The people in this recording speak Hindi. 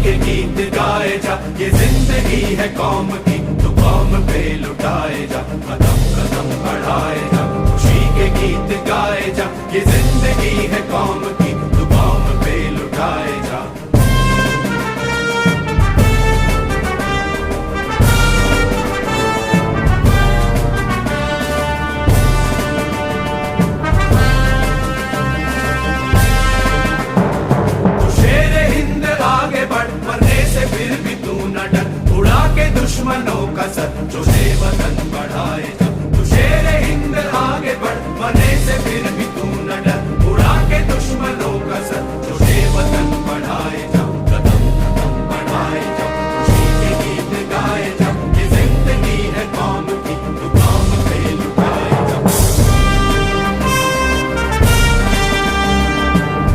के गीत गाए जा, ये जिंदगी है कौम की, तू कौम पे लुटाए जा, कदम कदम बढ़ाए जा। खुशी के गीत गाए जा, ये जिंदगी है कौम की, तू कौम पे लुटाए जा। फिर भी तू न डर, उड़ा के दुश्मनों का सर, जो